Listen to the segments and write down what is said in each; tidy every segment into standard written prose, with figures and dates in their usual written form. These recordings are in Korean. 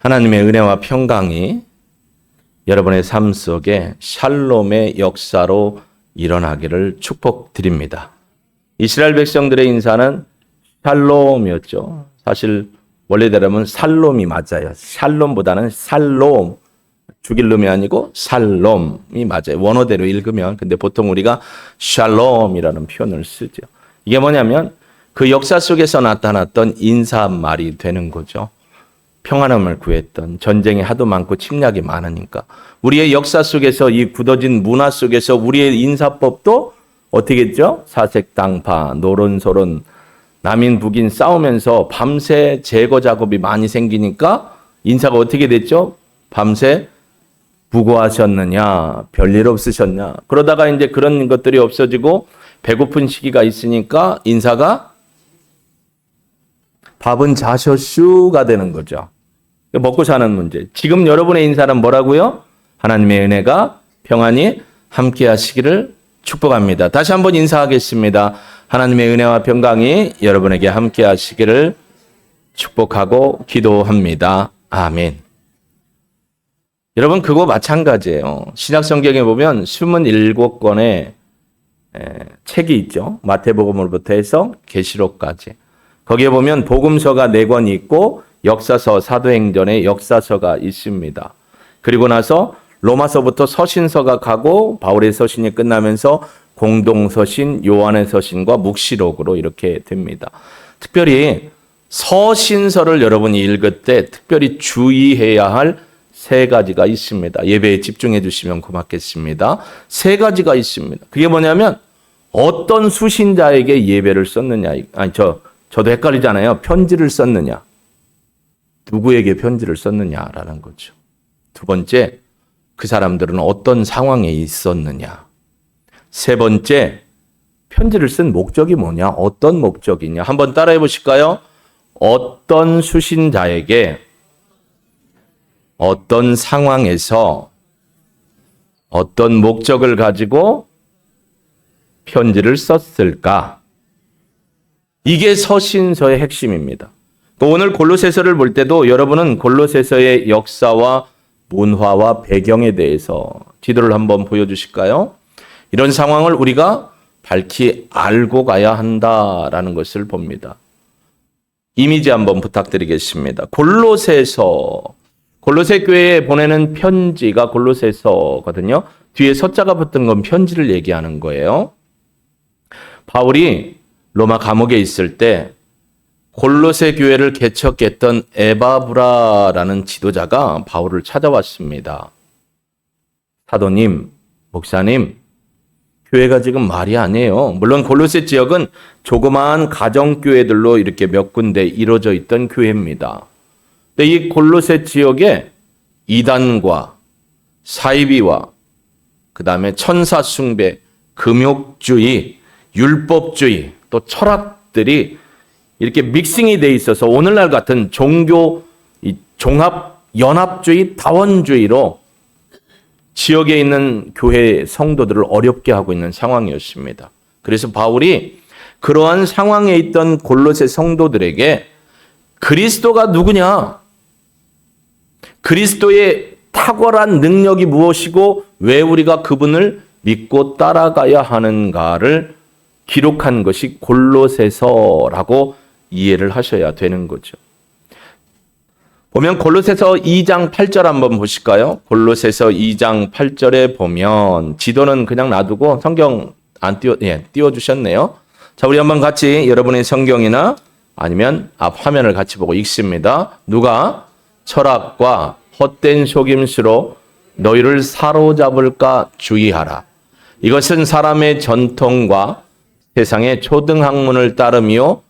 하나님의 은혜와 평강이 여러분의 삶 속에 샬롬의 역사로 일어나기를 축복드립니다. 이스라엘 백성들의 인사는 샬롬이었죠. 사실 원래대로면 살롬이 맞아요. 샬롬보다는 살롬, 죽일 놈이 아니고 살롬이 맞아요. 원어대로 읽으면. 근데 보통 우리가 샬롬이라는 표현을 쓰죠. 이게 뭐냐면 그 역사 속에서 나타났던 인사말이 되는 거죠. 평안함을 구했던, 전쟁이 하도 많고 침략이 많으니까 우리의 역사 속에서, 이 굳어진 문화 속에서 우리의 인사법도 어떻게 했죠? 사색당파, 노론소론, 남인 북인 싸우면서 밤새 제거 작업이 많이 생기니까 인사가 어떻게 됐죠? 밤새 부고하셨느냐, 별일 없으셨냐. 그러다가 이제 그런 것들이 없어지고 배고픈 시기가 있으니까 인사가 밥은 자셔슈가 되는 거죠. 먹고 사는 문제. 지금 여러분의 인사는 뭐라고요? 하나님의 은혜가 평안히 함께 하시기를 축복합니다. 다시 한번 인사하겠습니다. 하나님의 은혜와 평강이 여러분에게 함께 하시기를 축복하고 기도합니다. 아멘. 여러분, 그거 마찬가지예요. 신약 성경에 보면 27권의 책이 있죠. 마태복음으로부터 해서 계시록까지. 거기에 보면 복음서가 4권이 있고 역사서, 사도행전의 역사서가 있습니다. 그리고 나서 로마서부터 서신서가 가고 바울의 서신이 끝나면서 공동서신, 요한의 서신과 묵시록으로 이렇게 됩니다. 특별히 서신서를 여러분이 읽을 때 특별히 주의해야 할 3가지가 있습니다. 예배에 집중해 주시면 고맙겠습니다. 3가지가 있습니다. 그게 뭐냐면 어떤 수신자에게 예배를 썼느냐. 저도 헷갈리잖아요. 편지를 썼느냐. 누구에게 편지를 썼느냐라는 거죠. 2번째, 그 사람들은 어떤 상황에 있었느냐. 3번째, 편지를 쓴 목적이 뭐냐. 어떤 목적이냐. 한번 따라해 보실까요? 어떤 수신자에게 어떤 상황에서 어떤 목적을 가지고 편지를 썼을까? 이게 서신서의 핵심입니다. 오늘 골로새서를 볼 때도 여러분은 골로새서의 역사와 문화와 배경에 대해서 지도를 한번 보여주실까요? 이런 상황을 우리가 밝히 알고 가야 한다라는 것을 봅니다. 이미지 한번 부탁드리겠습니다. 골로새 교회에 보내는 편지가 골로새서거든요. 뒤에 서자가 붙은 건 편지를 얘기하는 거예요. 바울이 로마 감옥에 있을 때 골로새 교회를 개척했던 에바브라라는 지도자가 바울을 찾아왔습니다. 사도님, 목사님, 교회가 지금 말이 아니에요. 물론 골로새 지역은 조그마한 가정교회들로 이렇게 몇 군데 이루어져 있던 교회입니다. 근데 이 골로새 지역에 이단과 사이비와 그 다음에 천사 숭배, 금욕주의, 율법주의, 또 철학들이 이렇게 믹싱이 돼 있어서 오늘날 같은 종교 종합 연합주의, 다원주의로 지역에 있는 교회 성도들을 어렵게 하고 있는 상황이었습니다. 그래서 바울이 그러한 상황에 있던 골로새 성도들에게 그리스도가 누구냐? 그리스도의 탁월한 능력이 무엇이고 왜 우리가 그분을 믿고 따라가야 하는가를 기록한 것이 골로새서라고 이해를 하셔야 되는 거죠. 보면 골로새서 2장 8절 한번 보실까요? 골로새서 2장 8절에 보면 지도는 그냥 놔두고 성경 안 띄워주셨네요. 자, 우리 한번 같이 여러분의 성경이나 아니면 앞 화면을 같이 보고 읽습니다. 누가 철학과 헛된 속임수로 너희를 사로잡을까 주의하라. 이것은 사람의 전통과 세상의 초등학문을 따름이요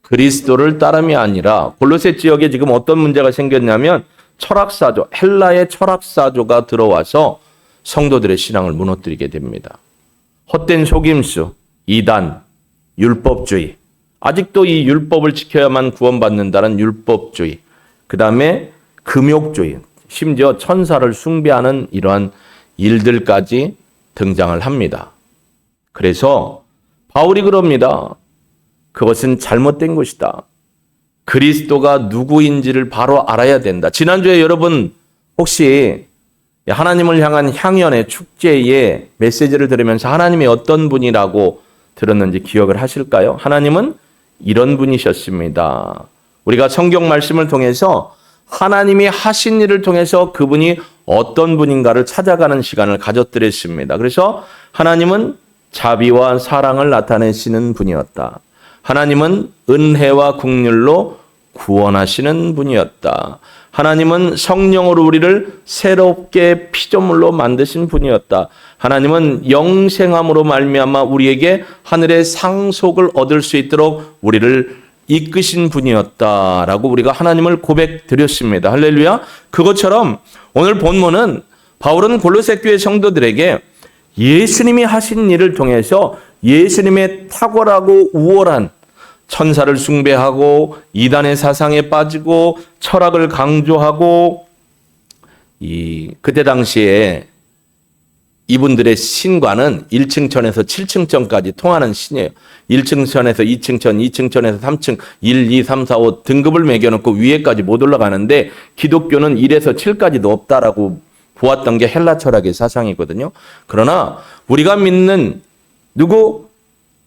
그리스도를 따름이 아니라. 골로새 지역에 지금 어떤 문제가 생겼냐면 철학사조, 헬라의 철학사조가 들어와서 성도들의 신앙을 무너뜨리게 됩니다. 헛된 속임수, 이단, 율법주의. 아직도 이 율법을 지켜야만 구원받는다는 율법주의. 그 다음에 금욕주의. 심지어 천사를 숭배하는 이러한 일들까지 등장을 합니다. 그래서 바울이 그럽니다. 그것은 잘못된 것이다. 그리스도가 누구인지를 바로 알아야 된다. 지난주에 여러분 혹시 하나님을 향한 향연의 축제의 메시지를 들으면서 하나님이 어떤 분이라고 들었는지 기억을 하실까요? 하나님은 이런 분이셨습니다. 우리가 성경 말씀을 통해서 하나님이 하신 일을 통해서 그분이 어떤 분인가를 찾아가는 시간을 가졌더랬습니다. 그래서 하나님은 자비와 사랑을 나타내시는 분이었다. 하나님은 은혜와 긍휼로 구원하시는 분이었다. 하나님은 성령으로 우리를 새롭게 피조물로 만드신 분이었다. 하나님은 영생함으로 말미암아 우리에게 하늘의 상속을 얻을 수 있도록 우리를 이끄신 분이었다라고 우리가 하나님을 고백드렸습니다. 할렐루야. 그것처럼 오늘 본문은 바울은 골로새 교회 성도들에게 예수님이 하신 일을 통해서 예수님의 탁월하고 우월한 천사를 숭배하고 이단의 사상에 빠지고 철학을 강조하고 그때 당시에 이분들의 신과는 1층천에서 7층천까지 통하는 신이에요. 1층천에서 2층천, 2층천에서 3층, 1, 2, 3, 4, 5 등급을 매겨놓고 위에까지 못 올라가는데 기독교는 1에서 7까지도 없다라고 보았던 게 헬라 철학의 사상이거든요. 그러나 우리가 믿는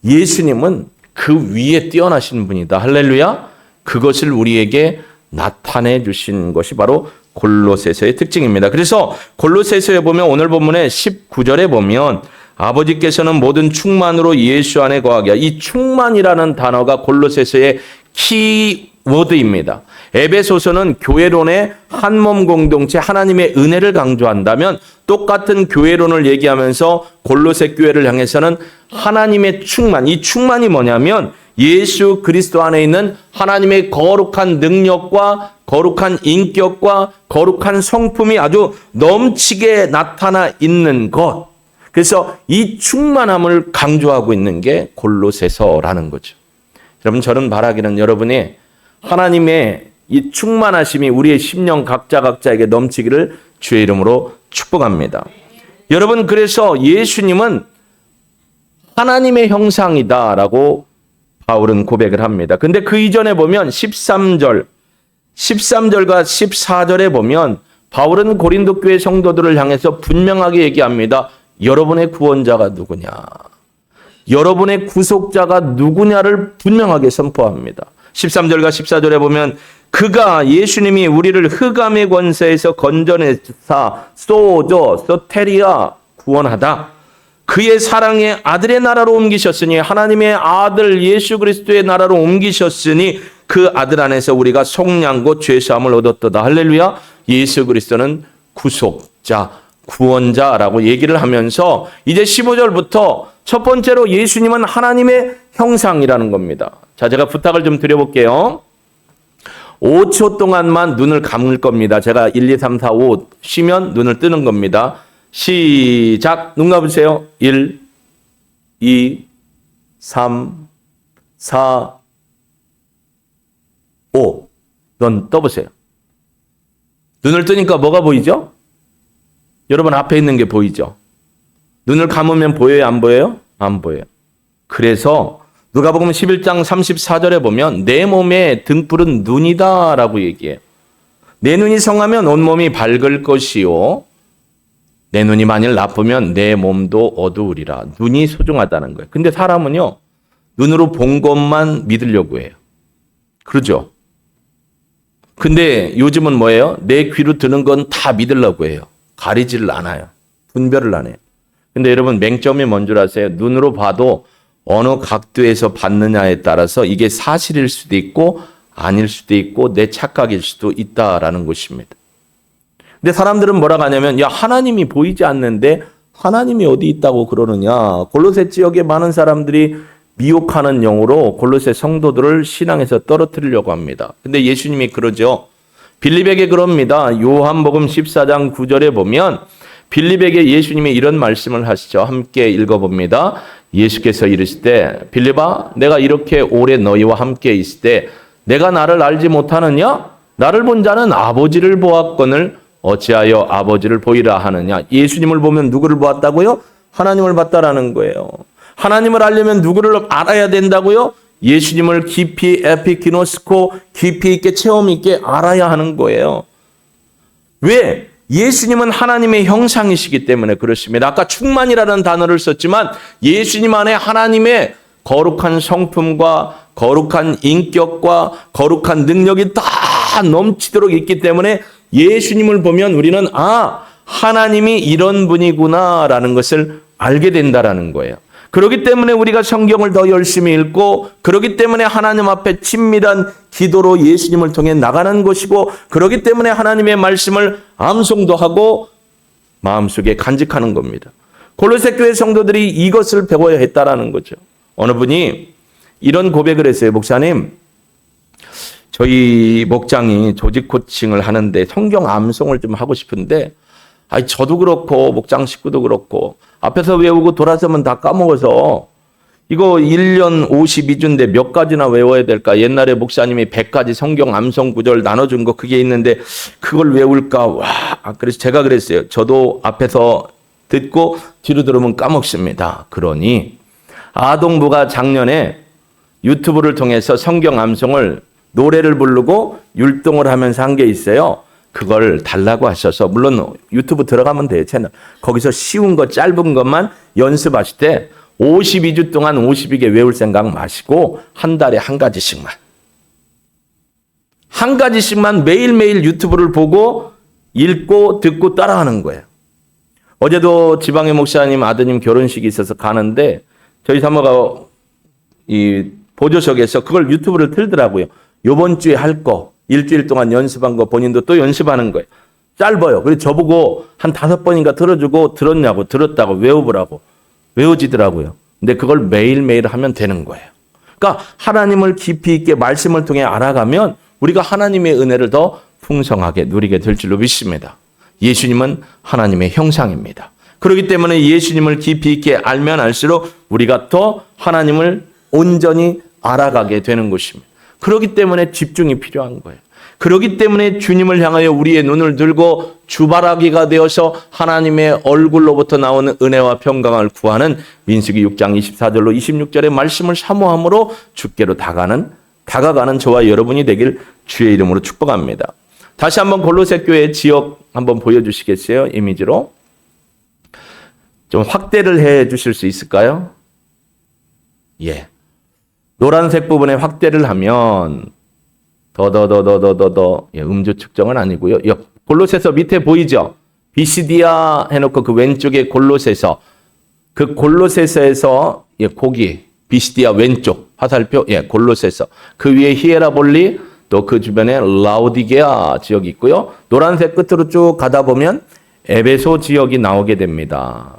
예수님은 그 위에 뛰어나신 분이다. 할렐루야. 그것을 우리에게 나타내 주신 것이 바로 골로새서의 특징입니다. 그래서 골로새서에 보면 오늘 본문의 19절에 보면 아버지께서는 모든 충만으로 예수 안에 거하게 하라. 이 충만이라는 단어가 골로새서의 키워드입니다. 에베소서는 교회론의 한몸 공동체 하나님의 은혜를 강조한다면 똑같은 교회론을 얘기하면서 골로새 교회를 향해서는 하나님의 충만, 이 충만이 뭐냐면 예수 그리스도 안에 있는 하나님의 거룩한 능력과 거룩한 인격과 거룩한 성품이 아주 넘치게 나타나 있는 것. 그래서 이 충만함을 강조하고 있는 게 골로새서라는 거죠. 여러분, 저는 바라기는 여러분이 하나님의 이 충만하심이 우리의 심령 각자에게 넘치기를 주의 이름으로 축복합니다. 여러분, 그래서 예수님은 하나님의 형상이다라고 바울은 고백을 합니다. 근데 그 이전에 보면 13절과 14절에 보면 바울은 고린도 교회 성도들을 향해서 분명하게 얘기합니다. 여러분의 구원자가 누구냐? 여러분의 구속자가 누구냐를 분명하게 선포합니다. 13절과 14절에 보면 그가 예수님이 우리를 흑암의 권세에서 건져내사 소테리아 구원하다. 그의 사랑의 아들의 나라로 옮기셨으니 하나님의 아들 예수 그리스도의 나라로 옮기셨으니 그 아들 안에서 우리가 속량고 죄사함을 얻었도다. 할렐루야. 예수 그리스도는 구속자, 구원자라고 얘기를 하면서 이제 15절부터 첫 번째로 예수님은 하나님의 형상이라는 겁니다. 자, 제가 부탁을 좀 드려볼게요. 5초 동안만 눈을 감을 겁니다. 제가 1, 2, 3, 4, 5 쉬면 눈을 뜨는 겁니다. 시작. 눈 감으세요. 1, 2, 3, 4, 5. 눈 떠보세요. 눈을 뜨니까 뭐가 보이죠? 여러분 앞에 있는 게 보이죠? 눈을 감으면 보여요? 안 보여요? 안 보여요. 그래서 누가복음 11장 34절에 보면 내 몸의 등불은 눈이다 라고 얘기해요. 내 눈이 성하면 온몸이 밝을 것이요. 내 눈이 만일 나쁘면 내 몸도 어두우리라. 눈이 소중하다는 거예요. 근데 사람은요, 눈으로 본 것만 믿으려고 해요. 그러죠? 근데 요즘은 뭐예요? 내 귀로 듣는 건 다 믿으려고 해요. 가리지를 않아요. 분별을 안 해요. 근데 여러분, 맹점이 뭔 줄 아세요? 눈으로 봐도 어느 각도에서 봤느냐에 따라서 이게 사실일 수도 있고 아닐 수도 있고 내 착각일 수도 있다라는 것입니다. 근데 사람들은 뭐라고 하냐면, 야, 하나님이 보이지 않는데 하나님이 어디 있다고 그러느냐. 골로새 지역에 많은 사람들이 미혹하는 영으로 골로새 성도들을 신앙에서 떨어뜨리려고 합니다. 근데 예수님이 그러죠. 빌립에게 그럽니다. 요한복음 14장 9절에 보면 빌립에게 예수님이 이런 말씀을 하시죠. 함께 읽어봅니다. 예수께서 이르시되 빌립아, 내가 이렇게 오래 너희와 함께 있을 때 내가 나를 알지 못하느냐? 나를 본 자는 아버지를 보았거늘 어찌하여 아버지를 보이라 하느냐. 예수님을 보면 누구를 보았다고요? 하나님을 봤다라는 거예요. 하나님을 알려면 누구를 알아야 된다고요? 예수님을 깊이 에피기노스코 깊이 있게 체험 있게 알아야 하는 거예요. 왜? 예수님은 하나님의 형상이시기 때문에 그렇습니다. 아까 충만이라는 단어를 썼지만 예수님 안에 하나님의 거룩한 성품과 거룩한 인격과 거룩한 능력이 다 넘치도록 있기 때문에 예수님을 보면 우리는 하나님이 이런 분이구나라는 것을 알게 된다라는 거예요. 그렇기 때문에 우리가 성경을 더 열심히 읽고 그렇기 때문에 하나님 앞에 친밀한 기도로 예수님을 통해 나가는 것이고 그렇기 때문에 하나님의 말씀을 암송도 하고 마음속에 간직하는 겁니다. 골로새 교회 성도들이 이것을 배워야 했다라는 거죠. 어느 분이 이런 고백을 했어요. 목사님, 저희 목장이 조직 코칭을 하는데 성경 암송을 좀 하고 싶은데 저도 그렇고 목장 식구도 그렇고 앞에서 외우고 돌아서면 다 까먹어서 이거 1년 52주인데 몇 가지나 외워야 될까? 옛날에 목사님이 100가지 성경 암송 구절 나눠준 거 그게 있는데 그걸 외울까? 그래서 제가 그랬어요. 저도 앞에서 듣고 뒤로 들으면 까먹습니다. 그러니 아동부가 작년에 유튜브를 통해서 성경 암송을 노래를 부르고 율동을 하면서 한 게 있어요. 그걸 달라고 하셔서 물론 유튜브 들어가면 돼요. 채널. 거기서 쉬운 거 짧은 것만 연습하실 때 52주 동안 52개 외울 생각 마시고 한 달에 한 가지씩만 매일매일 유튜브를 보고 읽고 듣고 따라하는 거예요. 어제도 지방의 목사님 아드님 결혼식이 있어서 가는데 저희 사모가 이 보조석에서 그걸 유튜브를 틀더라고요. 요번 주에 할 거 일주일 동안 연습한 거 본인도 또 연습하는 거예요. 짧아요. 그래서 저보고 한 5번인가 들어주고 들었냐고 들었다고 외워보라고 외워지더라고요. 근데 그걸 매일매일 하면 되는 거예요. 그러니까 하나님을 깊이 있게 말씀을 통해 알아가면 우리가 하나님의 은혜를 더 풍성하게 누리게 될 줄로 믿습니다. 예수님은 하나님의 형상입니다. 그렇기 때문에 예수님을 깊이 있게 알면 알수록 우리가 더 하나님을 온전히 알아가게 되는 것입니다. 그렇기 때문에 집중이 필요한 거예요. 그렇기 때문에 주님을 향하여 우리의 눈을 들고 주바라기가 되어서 하나님의 얼굴로부터 나오는 은혜와 평강을 구하는 민수기 6장 24절로 26절의 말씀을 사모함으로 주께로 다가가는 저와 여러분이 되길 주의 이름으로 축복합니다. 다시 한번 골로새 교회 지역 한번 보여주시겠어요? 이미지로. 좀 확대를 해 주실 수 있을까요? 예. 노란색 부분에 확대를 하면 음주 측정은 아니고요. 골로새서 밑에 보이죠? 비시디아 해놓고 그 왼쪽에 골로새서 그 골로새서에서 고기 비시디아 왼쪽 화살표 골로새서 그 위에 히에라볼리 또 그 주변에 라오디게아 지역이 있고요. 노란색 끝으로 쭉 가다 보면 에베소 지역이 나오게 됩니다.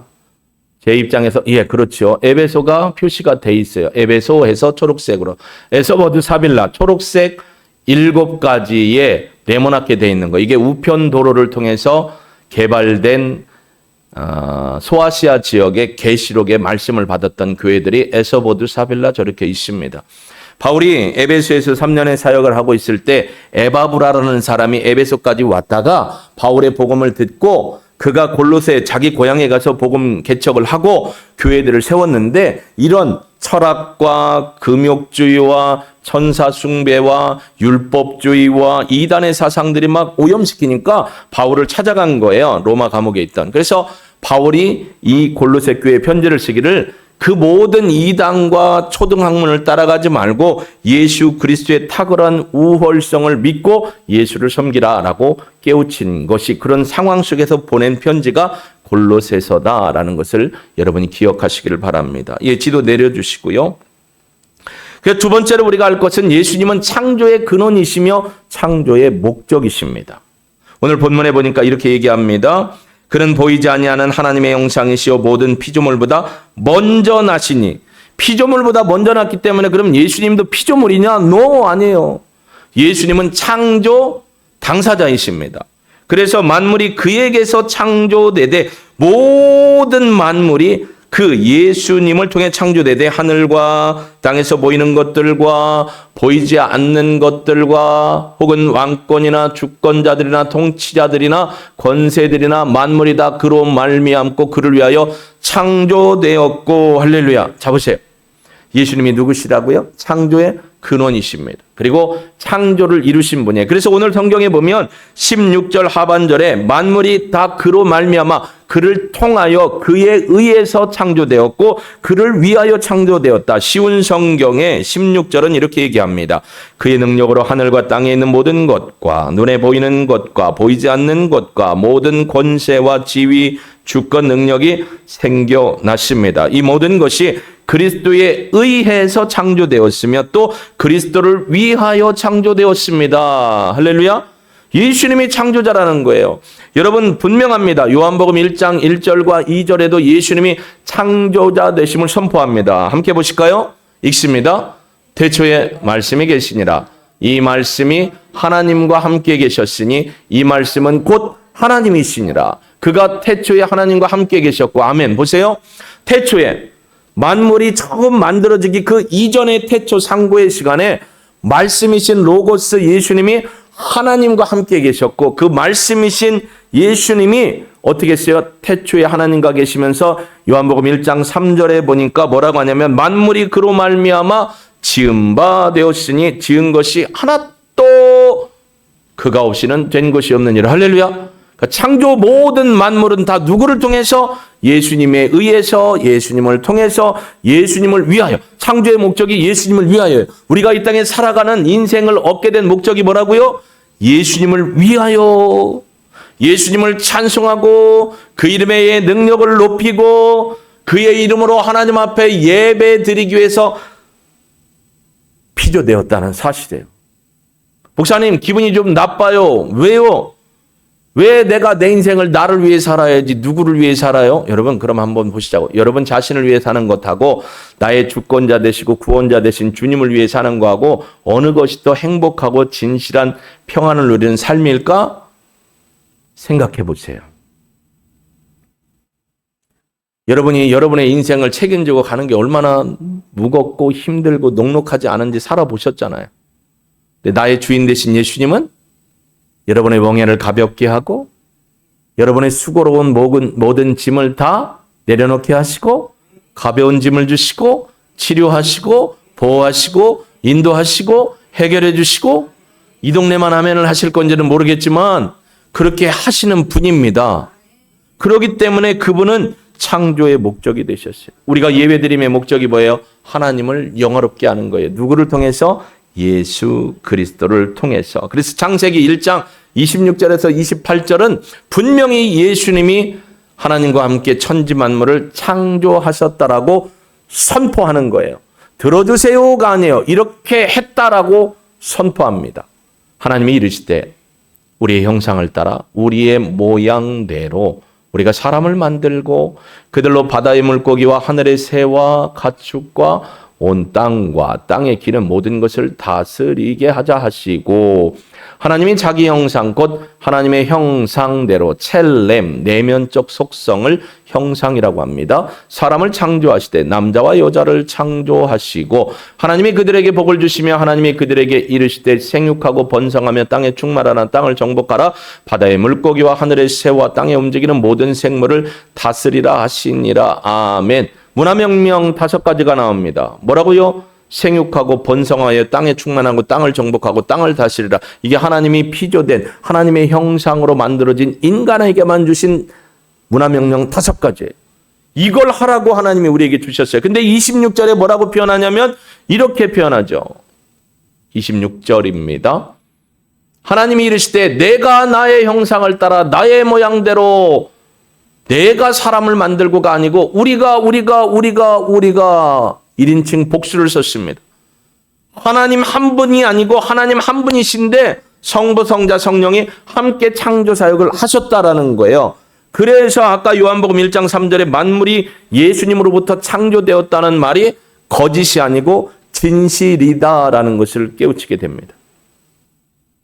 제 입장에서 그렇죠. 에베소가 표시가 돼 있어요. 에베소 해서 초록색으로. 에서버드 사빌라 초록색 7가지의 네모나게 돼 있는 거. 이게 우편 도로를 통해서 개발된 소아시아 지역의 계시록의 말씀을 받았던 교회들이 에서버드 사빌라 저렇게 있습니다. 바울이 에베소에서 3년의 사역을 하고 있을 때 에바브라라는 사람이 에베소까지 왔다가 바울의 복음을 듣고 그가 골로새 자기 고향에 가서 복음 개척을 하고 교회들을 세웠는데 이런 철학과 금욕주의와 천사 숭배와 율법주의와 이단의 사상들이 막 오염시키니까 바울을 찾아간 거예요. 로마 감옥에 있던. 그래서 바울이 이 골로새 교회에 편지를 쓰기를 그 모든 이단과 초등학문을 따라가지 말고 예수 그리스도의 탁월한 우월성을 믿고 예수를 섬기라라고 깨우친 것이 그런 상황 속에서 보낸 편지가 골로새서다라는 것을 여러분이 기억하시기를 바랍니다. 지도 내려주시고요. 그래서 두 번째로 우리가 알 것은 예수님은 창조의 근원이시며 창조의 목적이십니다. 오늘 본문에 보니까 이렇게 얘기합니다. 그는 보이지 아니하는 하나님의 형상이시요 모든 피조물보다 먼저 나시니 피조물보다 먼저 났기 때문에 그럼 예수님도 피조물이냐? No, 아니에요. 예수님은 창조 당사자이십니다. 그래서 만물이 그에게서 창조되되 모든 만물이 그 예수님을 통해 창조되되 하늘과 땅에서 보이는 것들과 보이지 않는 것들과 혹은 왕권이나 주권자들이나 통치자들이나 권세들이나 만물이 다 그로 말미암고 그를 위하여 창조되었고 할렐루야. 자 보세요. 예수님이 누구시라고요? 창조의 근원이십니다. 그리고 창조를 이루신 분이에요. 그래서 오늘 성경에 보면 16절 하반절에 만물이 다 그로 말미암아 그를 통하여 그에 의해서 창조되었고 그를 위하여 창조되었다. 쉬운 성경의 16절은 이렇게 얘기합니다. 그의 능력으로 하늘과 땅에 있는 모든 것과 눈에 보이는 것과 보이지 않는 것과 모든 권세와 지위, 주권, 능력이 생겨났습니다. 이 모든 것이 그리스도에 의해서 창조되었으며 또 그리스도를 위하여 창조되었습니다. 할렐루야. 예수님이 창조자라는 거예요. 여러분 분명합니다. 요한복음 1장 1절과 2절에도 예수님이 창조자 되심을 선포합니다. 함께 보실까요? 읽습니다. 태초에 말씀이 계시니라. 이 말씀이 하나님과 함께 계셨으니 이 말씀은 곧 하나님이시니라. 그가 태초에 하나님과 함께 계셨고 아멘. 보세요. 태초에 만물이 처음 만들어지기 그 이전의 태초 상고의 시간에 말씀이신 로고스 예수님이 하나님과 함께 계셨고 그 말씀이신 예수님이 어떻게 했어요? 태초에 하나님과 계시면서 요한복음 1장 3절에 보니까 뭐라고 하냐면 만물이 그로 말미암아 지은 바 되었으니 지은 것이 하나도 그가 없이는 된 것이 없느니라. 할렐루야. 창조 모든 만물은 다 누구를 통해서? 예수님에 의해서, 예수님을 통해서, 예수님을 위하여. 창조의 목적이 예수님을 위하여요. 우리가 이 땅에 살아가는 인생을 얻게 된 목적이 뭐라고요? 예수님을 위하여. 예수님을 찬송하고 그 이름의 능력을 높이고 그의 이름으로 하나님 앞에 예배 드리기 위해서 피조되었다는 사실이에요. 목사님 기분이 좀 나빠요. 왜요? 왜 내가 내 인생을 나를 위해 살아야지 누구를 위해 살아요? 여러분 그럼 한번 보시자고. 여러분 자신을 위해 사는 것하고 나의 주권자 되시고 구원자 되신 주님을 위해 사는 거하고 어느 것이 더 행복하고 진실한 평안을 누리는 삶일까? 생각해 보세요. 여러분이 여러분의 인생을 책임지고 가는 게 얼마나 무겁고 힘들고 녹록하지 않은지 살아보셨잖아요. 근데 나의 주인 되신 예수님은 여러분의 멍에를 가볍게 하고 여러분의 수고로운 모든 짐을 다 내려놓게 하시고 가벼운 짐을 주시고 치료하시고 보호하시고 인도하시고 해결해 주시고 이 동네만 아멘을 하실 건지는 모르겠지만 그렇게 하시는 분입니다. 그렇기 때문에 그분은 창조의 목적이 되셨어요. 우리가 예배드림의 목적이 뭐예요? 하나님을 영화롭게 하는 거예요. 누구를 통해서? 예수 그리스도를 통해서. 그래서 창세기 1장 26절에서 28절은 분명히 예수님이 하나님과 함께 천지 만물을 창조하셨다라고 선포하는 거예요. 들어주세요가 아니에요. 이렇게 했다라고 선포합니다. 하나님이 이르시되 우리의 형상을 따라 우리의 모양대로 우리가 사람을 만들고 그들로 바다의 물고기와 하늘의 새와 가축과 온 땅과 땅에 기는 모든 것을 다스리게 하자 하시고 하나님이 자기 형상 곧 하나님의 형상대로 첼렘 내면적 속성을 형상이라고 합니다. 사람을 창조하시되 남자와 여자를 창조하시고 하나님이 그들에게 복을 주시며 하나님이 그들에게 이르시되 생육하고 번성하며 땅에 충만하라 땅을 정복하라 바다의 물고기와 하늘의 새와 땅에 움직이는 모든 생물을 다스리라 하시니라. 아멘. 문화명령 5가지가 나옵니다. 뭐라고요? 생육하고 번성하여 땅에 충만하고 땅을 정복하고 땅을 다스리라. 이게 하나님이 피조된 하나님의 형상으로 만들어진 인간에게만 주신 문화명령 5가지. 이걸 하라고 하나님이 우리에게 주셨어요. 근데 26절에 뭐라고 표현하냐면 이렇게 표현하죠. 26절입니다. 하나님이 이르시되 내가 나의 형상을 따라 나의 모양대로 내가 사람을 만들고가 아니고 우리가 1인칭 복수를 썼습니다. 하나님 한 분이 아니고 하나님 한 분이신데 성부, 성자, 성령이 함께 창조 사역을 하셨다라는 거예요. 그래서 아까 요한복음 1장 3절에 만물이 예수님으로부터 창조되었다는 말이 거짓이 아니고 진실이다라는 것을 깨우치게 됩니다.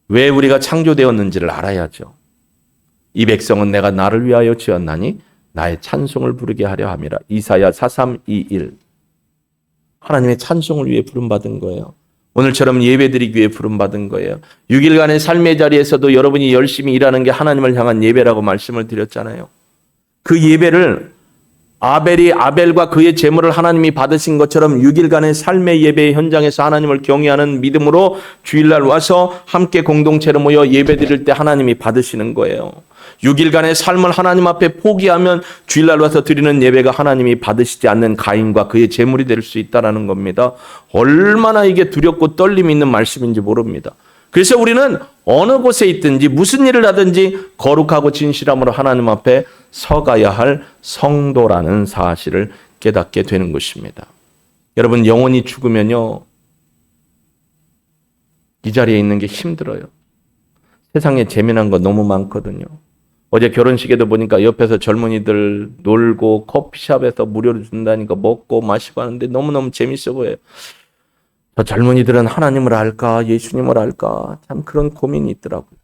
왜 우리가 창조되었는지를 알아야죠. 이 백성은 내가 나를 위하여 지었나니 나의 찬송을 부르게 하려 함이라. 이사야 43:21. 하나님의 찬송을 위해 부름받은 거예요. 오늘처럼 예배드리기 위해 부름받은 거예요. 6일간의 삶의 자리에서도 여러분이 열심히 일하는 게 하나님을 향한 예배라고 말씀을 드렸잖아요. 그 예배를 아벨과 그의 제물을 하나님이 받으신 것처럼 6일간의 삶의 예배 현장에서 하나님을 경외하는 믿음으로 주일날 와서 함께 공동체로 모여 예배드릴 때 하나님이 받으시는 거예요. 6일간의 삶을 하나님 앞에 포기하면 주일날 와서 드리는 예배가 하나님이 받으시지 않는 가인과 그의 제물이 될 수 있다는 겁니다. 얼마나 이게 두렵고 떨림이 있는 말씀인지 모릅니다. 그래서 우리는 어느 곳에 있든지 무슨 일을 하든지 거룩하고 진실함으로 하나님 앞에 서가야 할 성도라는 사실을 깨닫게 되는 것입니다. 여러분, 영혼이 죽으면요, 이 자리에 있는 게 힘들어요. 세상에 재미난 거 너무 많거든요. 어제 결혼식에도 보니까 옆에서 젊은이들 놀고 커피숍에서 무료로 준다니까 먹고 마시고 하는데 너무너무 재밌어 보여요. 저 젊은이들은 하나님을 알까 예수님을 알까 참 그런 고민이 있더라고요.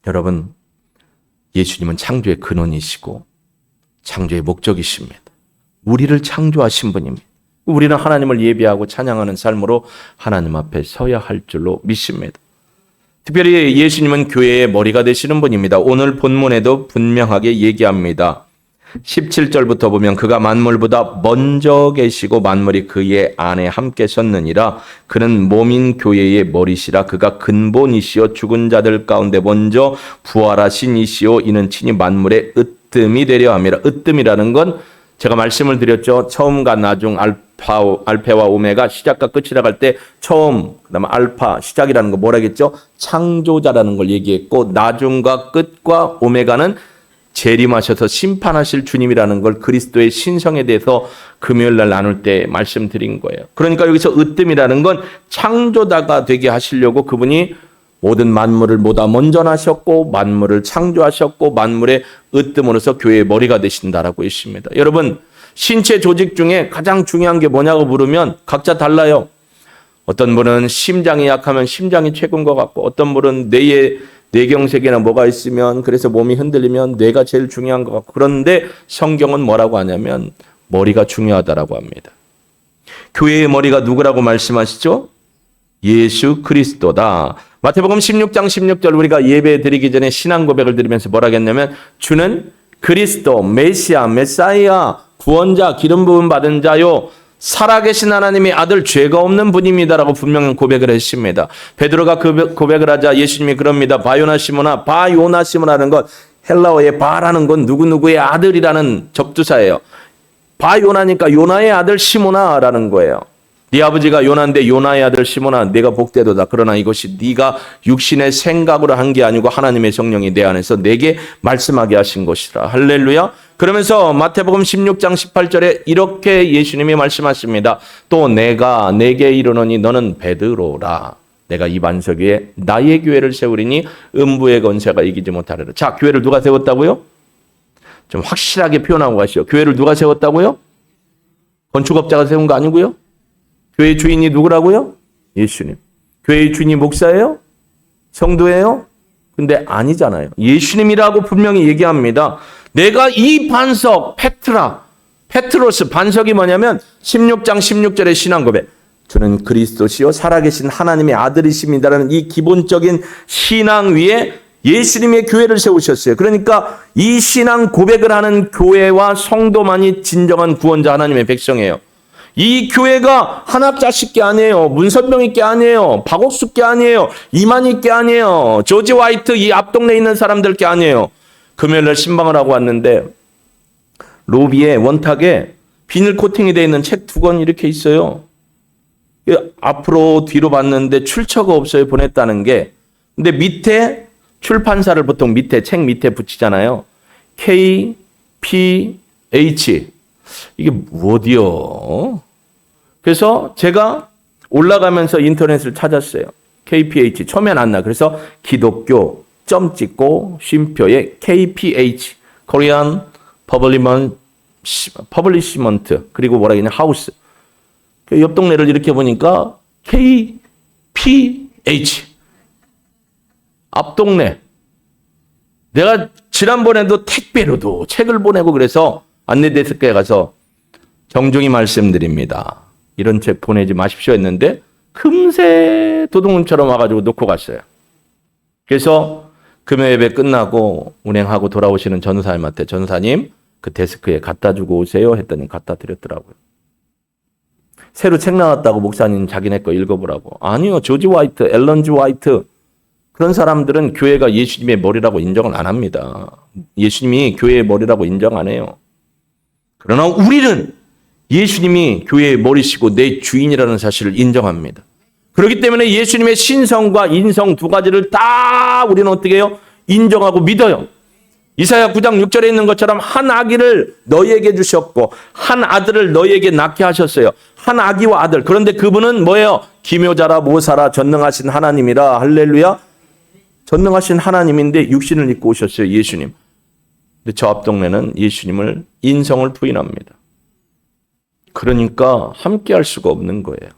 여러분, 예수님은 창조의 근원이시고 창조의 목적이십니다. 우리를 창조하신 분입니다. 우리는 하나님을 예배하고 찬양하는 삶으로 하나님 앞에 서야 할 줄로 믿습니다. 특별히 예수님은 교회의 머리가 되시는 분입니다. 오늘 본문에도 분명하게 얘기합니다. 17절부터 보면 그가 만물보다 먼저 계시고 만물이 그의 안에 함께 섰느니라. 그는 몸인 교회의 머리시라. 그가 근본이시요 죽은 자들 가운데 먼저 부활하신 이시요 이는 친히 만물의 으뜸이 되려 함이라. 으뜸이라는 건 제가 말씀을 드렸죠. 처음과 나중 알파와 오메가 시작과 끝이라고 할 때 처음 그다음에 알파 시작이라는 거 뭐라겠죠? 창조자라는 걸 얘기했고 나중과 끝과 오메가는 재림하셔서 심판하실 주님이라는 걸 그리스도의 신성에 대해서 금요일 날 나눌 때 말씀드린 거예요. 그러니까 여기서 으뜸이라는 건 창조자가 되게 하시려고 그분이 모든 만물을 보다 먼저 하셨고 만물을 창조하셨고 만물의 으뜸으로서 교회의 머리가 되신다라고 했습니다. 여러분, 신체 조직 중에 가장 중요한 게 뭐냐고 물으면 각자 달라요. 어떤 분은 심장이 약하면 심장이 최고인 것 같고 어떤 분은 뇌에 뇌경색이나 뭐가 있으면 그래서 몸이 흔들리면 뇌가 제일 중요한 것 같고 그런데 성경은 뭐라고 하냐면 머리가 중요하다라고 합니다. 교회의 머리가 누구라고 말씀하시죠? 예수 그리스도다. 마태복음 16장 16절 우리가 예배 드리기 전에 신앙 고백을 드리면서 뭐라고 했냐면 주는 그리스도, 메시아, 메사이아, 구원자, 기름 부음 받은 자요. 살아계신 하나님의 아들 죄가 없는 분입니다라고 분명히 고백을 했습니다. 베드로가 그 고백을 하자 예수님이 그럽니다. 바요나 시모나라는 것 헬라어의 바라는 건 누구누구의 아들이라는 접두사예요. 바요나니까 요나의 아들 시모나라는 거예요. 네 아버지가 요나인데 요나의 아들 시모나 네가 복되도다. 그러나 이것이 네가 육신의 생각으로 한 게 아니고 하나님의 성령이 내 안에서 내게 말씀하게 하신 것이라. 할렐루야. 그러면서 마태복음 16장 18절에 이렇게 예수님이 말씀하십니다. 또 내가 내게 이르노니 너는 베드로라. 내가 이 반석 위에 나의 교회를 세우리니 음부의 권세가 이기지 못하리라. 자, 교회를 누가 세웠다고요? 좀 확실하게 표현하고 가시죠. 교회를 누가 세웠다고요? 건축업자가 세운 거 아니고요. 교회 주인이 누구라고요? 예수님. 교회의 주인이 목사예요? 성도예요? 근데 아니잖아요. 예수님이라고 분명히 얘기합니다. 내가 이 반석, 페트로스, 반석이 뭐냐면 16장 16절의 신앙 고백. 저는 그리스도시요 살아계신 하나님의 아들이십니다라는 이 기본적인 신앙 위에 예수님의 교회를 세우셨어요. 그러니까 이 신앙 고백을 하는 교회와 성도만이 진정한 구원자 하나님의 백성이에요. 이 교회가 한학자식 게 아니에요. 문선명이 게 아니에요. 박옥수 게 아니에요. 이만희 게 아니에요. 조지 화이트 이 앞동네에 있는 사람들 게 아니에요. 금요일날 신방을 하고 왔는데 로비에 원탁에 비닐 코팅이 되어 있는 책 2권 이렇게 있어요. 앞으로 뒤로 봤는데 출처가 없어요. 보냈다는 게. 근데 밑에 출판사를 보통 밑에 책 밑에 붙이잖아요. KPH 이게 뭐디요? 그래서 제가 올라가면서 인터넷을 찾았어요. KPH 처음엔 안 나. 그래서 기독교 점 찍고 쉼표에 KPH Korean Publishment 그리고 뭐라 그러냐 하우스. 옆 동네를 이렇게 보니까 KPH 앞 동네. 내가 지난번에도 택배로도 책을 보내고 그래서 안내데스크에 가서 정중히 말씀드립니다. 이런 책 보내지 마십시오 했는데 금세 도둑놈처럼 와가지고 놓고 갔어요. 그래서 금요 예배 끝나고 운행하고 돌아오시는 전사님한테 전사님 그 데스크에 갖다 주고 오세요 했더니 갖다 드렸더라고요. 새로 책 나왔다고 목사님 자기네 거 읽어보라고. 아니요. 조지 화이트, 앨런 지 화이트 그런 사람들은 교회가 예수님의 머리라고 인정을 안 합니다. 예수님이 교회의 머리라고 인정 안 해요. 그러나 우리는 예수님이 교회의 머리시고 내 주인이라는 사실을 인정합니다. 그렇기 때문에 예수님의 신성과 인성 두 가지를 다 우리는 어떻게 해요? 인정하고 믿어요. 이사야 9장 6절에 있는 것처럼 한 아기를 너희에게 주셨고 한 아들을 너희에게 낳게 하셨어요. 한 아기와 아들. 그런데 그분은 뭐예요? 기묘자라 모사라 전능하신 하나님이라. 할렐루야. 전능하신 하나님인데 육신을 입고 오셨어요. 예수님. 근데 저 앞동네는 예수님을 인성을 부인합니다. 그러니까 함께할 수가 없는 거예요.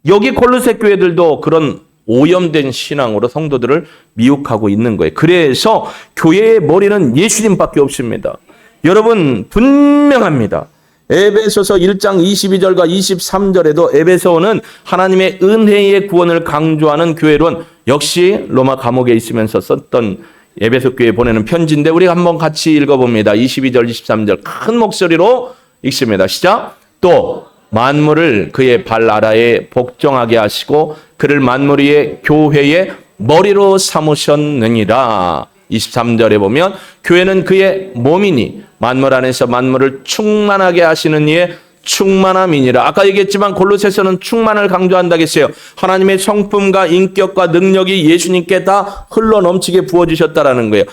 여기 골로새 교회들도 그런 오염된 신앙으로 성도들을 미혹하고 있는 거예요. 그래서 교회의 머리는 예수님밖에 없습니다. 여러분 분명합니다. 에베소서 1장 22절과 23절에도 에베소는 하나님의 은혜의 구원을 강조하는 교회론, 역시 로마 감옥에 있으면서 썼던 에베소 교회에 보내는 편지인데 우리가 한번 같이 읽어봅니다. 22절 23절 큰 목소리로 읽습니다. 시작. 또 만물을 그의 발 아래에 복종하게 하시고 그를 만물 위의 교회의 머리로 삼으셨느니라. 23절에 보면 교회는 그의 몸이니 만물 안에서 만물을 충만하게 하시는 이의 충만함이니라. 아까 얘기했지만 골로새서는 충만을 강조한다고 했어요. 하나님의 성품과 인격과 능력이 예수님께 다 흘러넘치게 부어주셨다라는 거예요.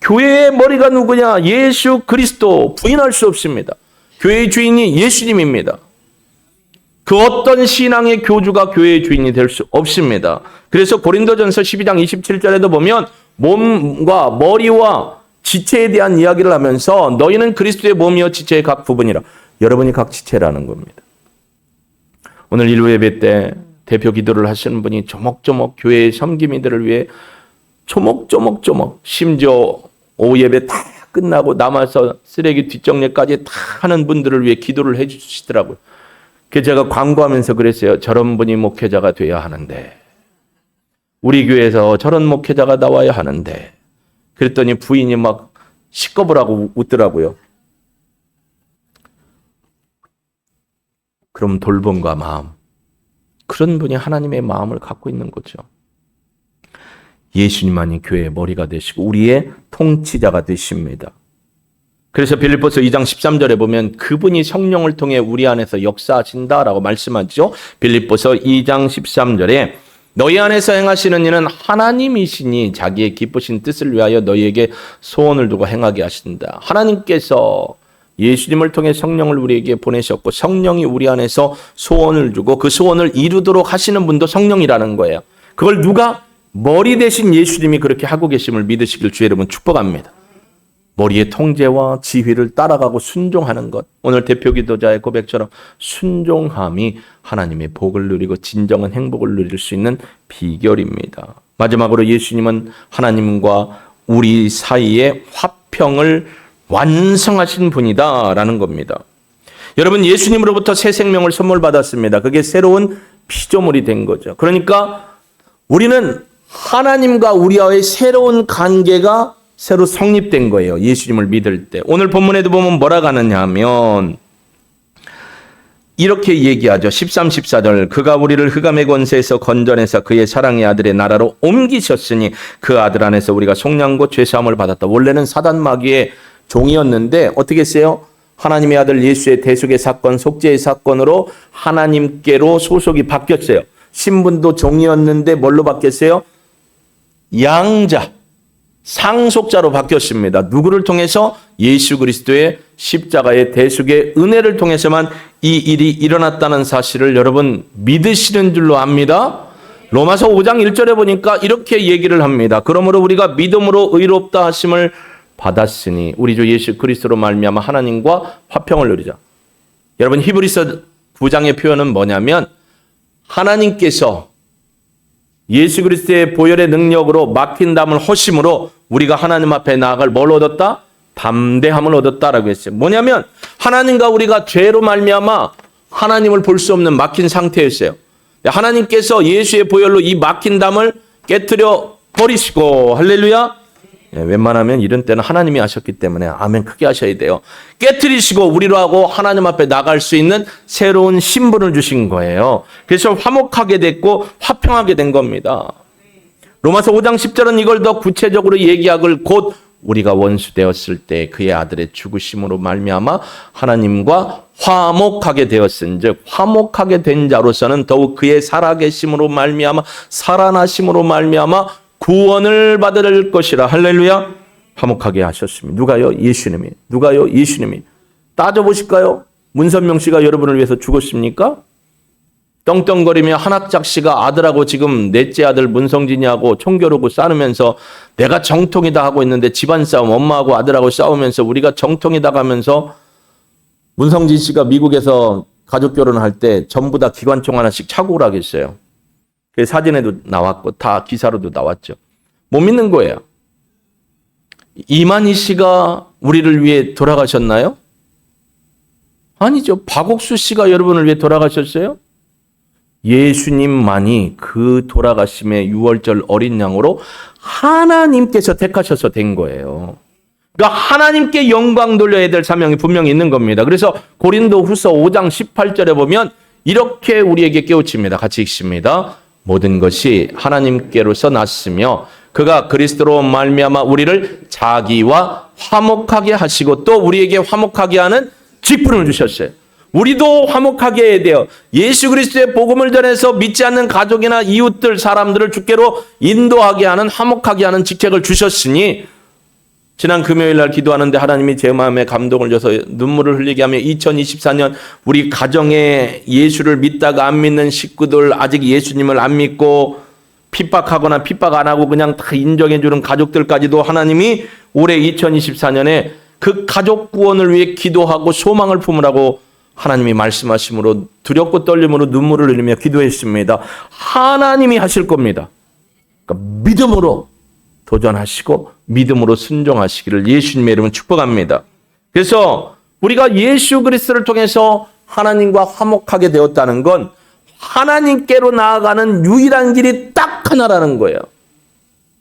교회의 머리가 누구냐? 예수 그리스도. 부인할 수 없습니다. 교회의 주인이 예수님입니다. 그 어떤 신앙의 교주가 교회의 주인이 될 수 없습니다. 그래서 고린도전서 12장 27절에도 보면 몸과 머리와 지체에 대한 이야기를 하면서 너희는 그리스도의 몸이요 지체의 각 부분이라. 여러분이 각 지체라는 겁니다. 오늘 일부 예배 때 대표 기도를 하시는 분이 조목조목 교회의 섬김이들을 위해 조목조목 심지어 오후 예배 다 끝나고 남아서 쓰레기 뒷정리까지 다 하는 분들을 위해 기도를 해 주시더라고요. 그래서 제가 광고하면서 그랬어요. 저런 분이 목회자가 돼야 하는데, 우리 교회에서 저런 목회자가 나와야 하는데, 그랬더니 부인이 막 시꺼부라고 웃더라고요. 그럼 돌봄과 마음, 그런 분이 하나님의 마음을 갖고 있는 거죠. 예수님만이 교회의 머리가 되시고 우리의 통치자가 되십니다. 그래서 빌립보서 2장 13절에 보면 그분이 성령을 통해 우리 안에서 역사하신다라고 말씀하죠. 빌립보서 2장 13절에 너희 안에서 행하시는 일은 하나님이시니 자기의 기쁘신 뜻을 위하여 너희에게 소원을 두고 행하게 하신다. 하나님께서 예수님을 통해 성령을 우리에게 보내셨고 성령이 우리 안에서 소원을 주고 그 소원을 이루도록 하시는 분도 성령이라는 거예요. 그걸 누가? 머리 대신 예수님이 그렇게 하고 계심을 믿으시길 주 여러분 축복합니다. 머리의 통제와 지휘를 따라가고 순종하는 것. 오늘 대표 기도자의 고백처럼 순종함이 하나님의 복을 누리고 진정한 행복을 누릴 수 있는 비결입니다. 마지막으로 예수님은 하나님과 우리 사이의 화평을 완성하신 분이다라는 겁니다. 여러분 예수님으로부터 새 생명을 선물 받았습니다. 그게 새로운 피조물이 된 거죠. 그러니까 우리는 하나님과 우리와의 새로운 관계가 새로 성립된 거예요. 예수님을 믿을 때. 오늘 본문에도 보면 뭐라고 하느냐 하면 이렇게 얘기하죠. 13, 14절 그가 우리를 흑암의 권세에서 건져내서 그의 사랑의 아들의 나라로 옮기셨으니 그 아들 안에서 우리가 속량고 죄사함을 받았다. 원래는 사단 마귀의 종이었는데 어떻게 했어요? 하나님의 아들 예수의 대속의 사건, 속죄의 사건으로 하나님께로 소속이 바뀌었어요. 신분도 종이었는데 뭘로 바뀌었어요? 양자, 상속자로 바뀌었습니다. 누구를 통해서? 예수 그리스도의 십자가의 대속의 은혜를 통해서만 이 일이 일어났다는 사실을 여러분 믿으시는 줄로 압니다. 로마서 5장 1절에 보니까 이렇게 얘기를 합니다. 그러므로 우리가 믿음으로 의롭다 하심을 받았으니 우리 주 예수 그리스도로 말미암아 하나님과 화평을 누리자. 여러분 히브리서 9장의 표현은 뭐냐면 하나님께서 예수 그리스도의 보혈의 능력으로 막힌 담을 허심으로 우리가 하나님 앞에 나아갈 뭘 얻었다? 담대함을 얻었다라고 했어요. 뭐냐면 하나님과 우리가 죄로 말미암아 하나님을 볼 수 없는 막힌 상태였어요. 하나님께서 예수의 보혈로 이 막힌 담을 깨트려 버리시고 할렐루야. 웬만하면 이런 때는 하나님이 하셨기 때문에 아멘 크게 하셔야 돼요. 깨트리시고 우리로 하고 하나님 앞에 나갈 수 있는 새로운 신분을 주신 거예요. 그래서 화목하게 됐고 화평하게 된 겁니다. 로마서 5장 10절은 이걸 더 구체적으로 얘기하길 곧 우리가 원수 되었을 때 그의 아들의 죽으심으로 말미암아 하나님과 화목하게 되었은즉 화목하게 된 자로서는 더욱 그의 살아계심으로 말미암아 살아나심으로 말미암아 구원을 받을 것이라. 할렐루야. 화목하게 하셨습니다. 누가요? 예수님이. 누가요? 예수님이. 따져보실까요? 문선명 씨가 여러분을 위해서 죽었습니까? 떵떵거리며 한학작 씨가 아들하고 지금 넷째 아들 문성진이하고 총겨루고 싸우면서 내가 정통이다 하고 있는데 집안 싸움 엄마하고 아들하고 싸우면서 우리가 정통이다 하면서 문성진 씨가 미국에서 가족 결혼할 때 전부 다 기관총 하나씩 차고 오라고 했어요. 그 사진에도 나왔고 다 기사로도 나왔죠. 못 믿는 거예요. 이만희 씨가 우리를 위해 돌아가셨나요? 아니죠. 박옥수 씨가 여러분을 위해 돌아가셨어요? 예수님만이 그 돌아가심의 유월절 어린 양으로 하나님께서 택하셔서 된 거예요. 그러니까 하나님께 영광 돌려야 될 사명이 분명히 있는 겁니다. 그래서 고린도후서 5장 18절에 보면 이렇게 우리에게 깨우칩니다. 같이 읽습니다. 모든 것이 하나님께로서 났으며 그가 그리스도로 말미암아 우리를 자기와 화목하게 하시고 또 우리에게 화목하게 하는 직분을 주셨어요. 우리도 화목하게 해야 돼요. 예수 그리스도의 복음을 전해서 믿지 않는 가족이나 이웃들 사람들을 주께로 인도하게 하는 화목하게 하는 직책을 주셨으니 지난 금요일 날 기도하는데 하나님이 제 마음에 감동을 줘서 눈물을 흘리게 하며 2024년 우리 가정에 예수를 믿다가 안 믿는 식구들 아직 예수님을 안 믿고 핍박하거나 핍박 안 하고 그냥 다 인정해 주는 가족들까지도 하나님이 올해 2024년에 그 가족 구원을 위해 기도하고 소망을 품으라고 하나님이 말씀하심으로 두렵고 떨림으로 눈물을 흘리며 기도했습니다. 하나님이 하실 겁니다. 그러니까 믿음으로 도전하시고 믿음으로 순종하시기를 예수님의 이름으로 축복합니다. 그래서 우리가 예수 그리스도를 통해서 하나님과 화목하게 되었다는 건 하나님께로 나아가는 유일한 길이 딱 하나라는 거예요.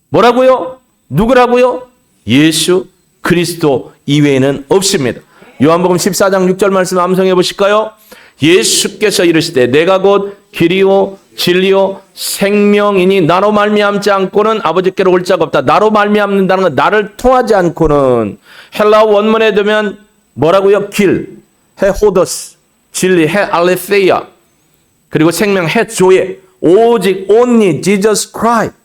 뭐라고요? 누구라고요? 예수 그리스도 이외에는 없습니다. 요한복음 14장 6절 말씀 암송해 보실까요? 예수께서 이르시되 내가 곧 길이요 진리요 생명이니 나로 말미암지 않고는 아버지께로 올 자가 없다. 나로 말미암는다는 건 나를 통하지 않고는 헬라어 원문에 두면 뭐라고요? 길, 해 호더스, 진리, 해 알레세이아, 그리고 생명, 해 조에, 오직 only Jesus Christ,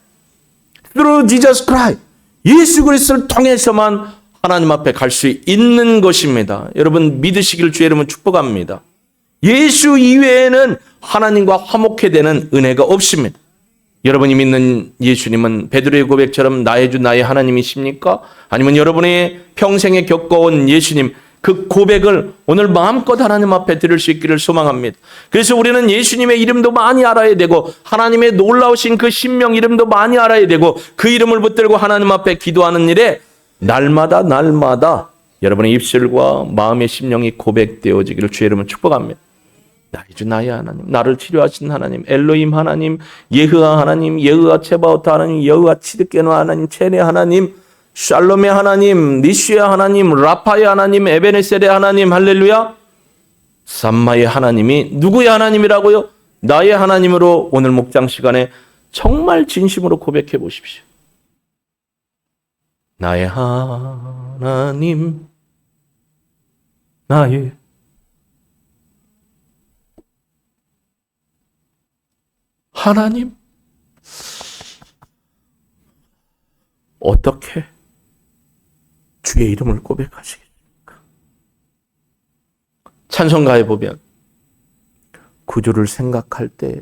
through Jesus Christ, 예수 그리스도를 통해서만 하나님 앞에 갈 수 있는 것입니다. 여러분 믿으시기를 주의 이름으로 축복합니다. 예수 이외에는 하나님과 화목해 되는 은혜가 없습니다. 여러분이 믿는 예수님은 베드로의 고백처럼 나의 주 나의 하나님이십니까? 아니면 여러분의 평생에 겪어온 예수님 그 고백을 오늘 마음껏 하나님 앞에 드릴 수 있기를 소망합니다. 그래서 우리는 예수님의 이름도 많이 알아야 되고 하나님의 놀라우신 그 신명 이름도 많이 알아야 되고 그 이름을 붙들고 하나님 앞에 기도하는 일에 날마다 여러분의 입술과 마음의 심령이 고백되어지기를 주의 이름으로 축복합니다. 나의 주 나의 하나님, 나를 치료하신 하나님, 엘로힘 하나님, 예흐아 하나님, 예흐아 체바오트 하나님, 여흐아 치드케노 하나님, 체네 하나님, 샬롬의 하나님, 니시의 하나님, 라파의 하나님, 에베네셀의 하나님, 할렐루야. 삼마의 하나님이 누구의 하나님이라고요? 나의 하나님으로 오늘 목장 시간에 정말 진심으로 고백해 보십시오. 나의 하나님, 나의 하나님. 어떻게 주의 이름을 고백하시겠습니까? 찬송가에 보면 구주를 생각할 때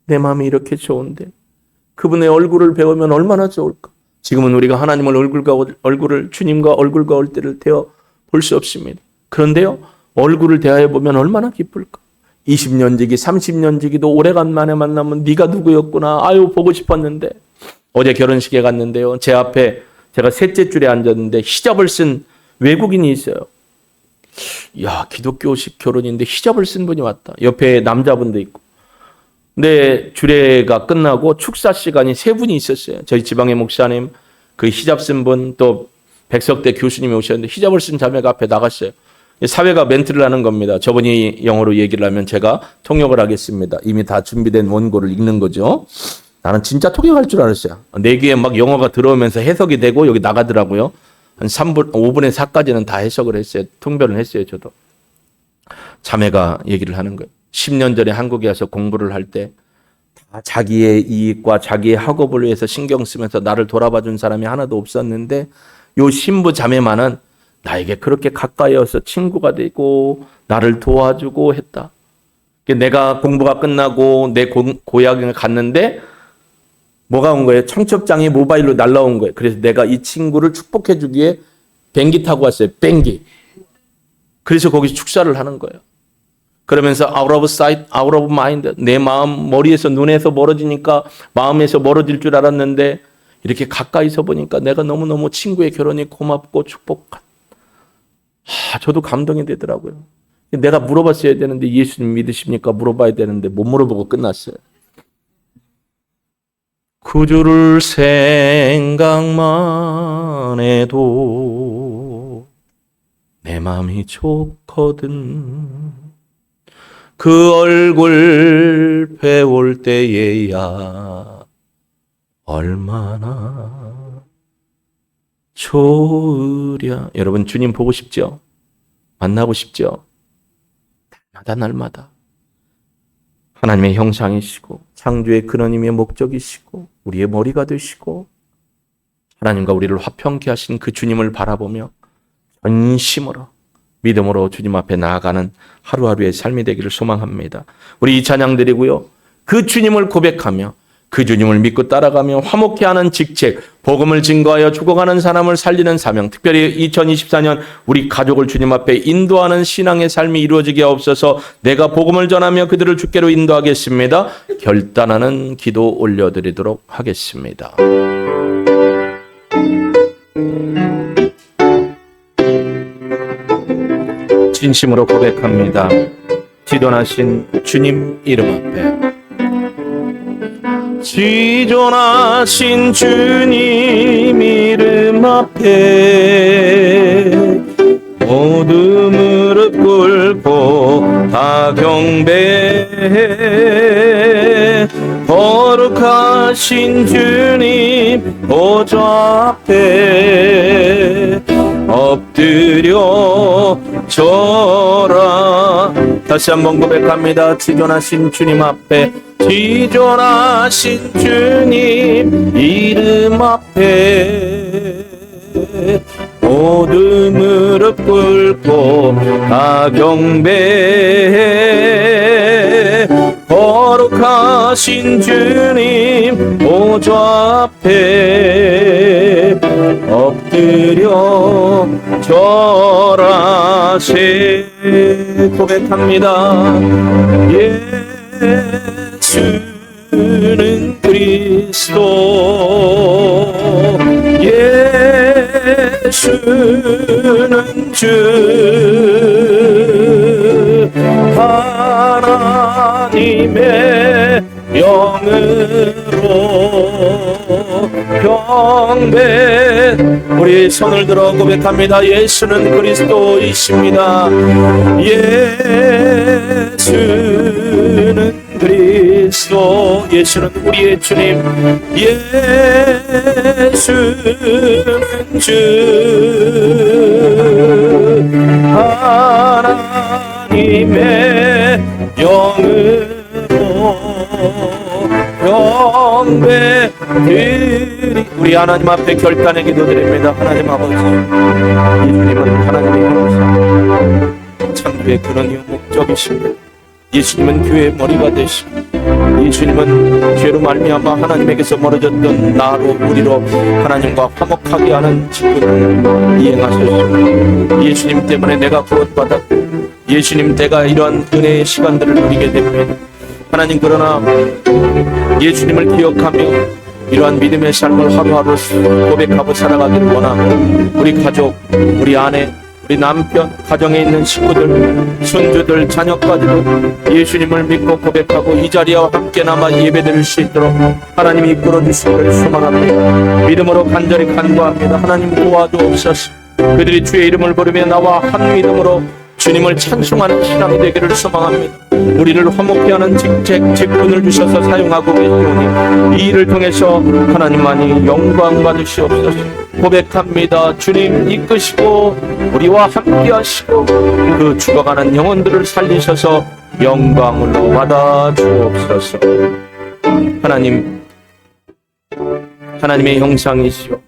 내 마음이 이렇게 좋은데 그분의 얼굴을 배우면 얼마나 좋을까? 지금은 우리가 하나님을 주님과 얼굴과 얼때를 대어 볼 수 없습니다. 그런데요, 얼굴을 대하여 보면 얼마나 기쁠까? 20년 지기, 30년 지기도 오래간만에 만나면 네가 누구였구나. 아유, 보고 싶었는데. 어제 결혼식에 갔는데요. 제 앞에 제가 셋째 줄에 앉았는데 히잡을 쓴 외국인이 있어요. 야, 기독교식 결혼인데 히잡을 쓴 분이 왔다. 옆에 남자분도 있고. 근데 주례가 끝나고 축사 시간이 세 분이 있었어요. 저희 지방의 목사님, 그 히잡 쓴 분, 또 백석대 교수님이 오셨는데 히잡을 쓴 자매가 앞에 나갔어요. 사회가 멘트를 하는 겁니다. 저분이 영어로 얘기를 하면 제가 통역을 하겠습니다. 이미 다 준비된 원고를 읽는 거죠. 나는 진짜 통역할 줄 알았어요. 내 귀에 막 영어가 들어오면서 해석이 되고 여기 나가더라고요. 한 5분의 4까지는 다 해석을 했어요. 통변을 했어요, 저도. 자매가 얘기를 하는 거예요. 10년 전에 한국에 와서 공부를 할 때 다 자기의 이익과 자기의 학업을 위해서 신경 쓰면서 나를 돌아봐 준 사람이 하나도 없었는데 요 신부 자매만은 나에게 그렇게 가까이 와서 친구가 되고 나를 도와주고 했다. 내가 공부가 끝나고 내 고향에 갔는데 뭐가 온 거예요? 청첩장이 모바일로 날라온 거예요. 그래서 내가 이 친구를 축복해 주기에 비행기 타고 왔어요. 비행기. 그래서 거기서 축사를 하는 거예요. 그러면서 out of sight, out of mind. 내 마음, 머리에서 눈에서 멀어지니까 마음에서 멀어질 줄 알았는데 이렇게 가까이서 보니까 내가 너무너무 친구의 결혼이 고맙고 축복한. 저도 감동이 되더라고요. 내가 물어봤어야 되는데 예수님 믿으십니까? 물어봐야 되는데 못 물어보고 끝났어요. 구주를 생각만 해도 내 마음이 좋거든. 그 얼굴 배울 때에야 얼마나 좋으랴. 여러분 주님 보고 싶죠? 만나고 싶죠? 날마다 하나님의 형상이시고 창조의 근원이며 목적이시고 우리의 머리가 되시고 하나님과 우리를 화평케 하신 그 주님을 바라보며 전심으로 믿음으로 주님 앞에 나아가는 하루하루의 삶이 되기를 소망합니다. 우리 이 찬양 드리고요. 그 주님을 고백하며 그 주님을 믿고 따라가며 화목케 하는 직책, 복음을 증거하여 죽어가는 사람을 살리는 사명, 특별히 2024년 우리 가족을 주님 앞에 인도하는 신앙의 삶이 이루어지게 하옵소서. 내가 복음을 전하며 그들을 주께로 인도하겠습니다. 결단하는 기도 올려드리도록 하겠습니다. 진심으로 고백합니다. 지존하신 주님 이름 앞에, 지존하신 주님 이름 앞에 모두 무릎 꿇고 다 경배해. 거룩하신 주님 보좌 앞에 엎드려 절하. 다시 한번 고백합니다. 지존하신 주님 앞에, 지존하신 주님 이름 앞에 모두 무릎 꿇고 다 경배해. 거룩하신 주님 보좌 앞에 엎드려 절하세. 고백합니다. 예수는 그리스도, 예수는 주, 하나님의 영으로 경배. 우리 손을 들어 고백합니다. 예수는 그리스도이십니다. 예수는 그리스도, 예수는 우리의 주님, 예수는 주, 하나님의 영으로 경배 드리. 우리 하나님 앞에 결단의 기도드립니다. 하나님 아버지, 예수님은 하나님의 형상, 창조의 근원이요 목적이십니다. 예수님은 교회의 머리가 되시고, 예수님은 죄로 말미암아 하나님에게서 멀어졌던 나로 우리로 하나님과 화목하게 하는 직분을 이행하셨습니다. 예수님 때문에 내가 구원받았고, 예수님 때가 이러한 은혜의 시간들을 누리게 됩니다. 하나님, 그러나 예수님을 기억하며 이러한 믿음의 삶을 하루하루 고백하고 살아가기를 원하고, 우리 가족, 우리 아내, 우리 남편, 가정에 있는 식구들, 손주들, 자녀까지도 예수님을 믿고 고백하고 이 자리와 함께 남아 예배드릴 수 있도록 하나님이 이끌어 주시기를 소망합니다. 믿음으로 간절히 간구합니다. 하나님 도와주옵소서. 그들이 주의 이름을 부르며 나와 한 믿음으로 주님을 찬송하는 신앙이 되기를 소망합니다. 우리를 화목케 하는 직분을 주셔서 사용하고 계시오니 이 일을 통해서 하나님만이 영광 받으시옵소서. 고백합니다. 주님 이끄시고 우리와 함께 하시고 그 죽어가는 영혼들을 살리셔서 영광으로 받아 주옵소서. 하나님의 형상이시오.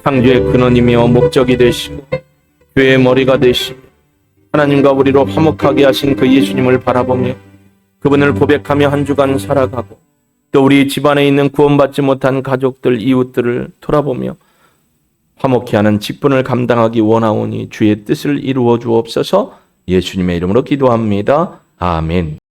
창조의 근원이며 목적이 되시고 교회의 머리가 되시며 하나님과 우리로 화목하게 하신 그 예수님을 바라보며 그분을 고백하며 한 주간 살아가고 또 우리 집안에 있는 구원받지 못한 가족들, 이웃들을 돌아보며 화목케 하는 직분을 감당하기 원하오니 주의 뜻을 이루어 주옵소서. 예수님의 이름으로 기도합니다. 아멘.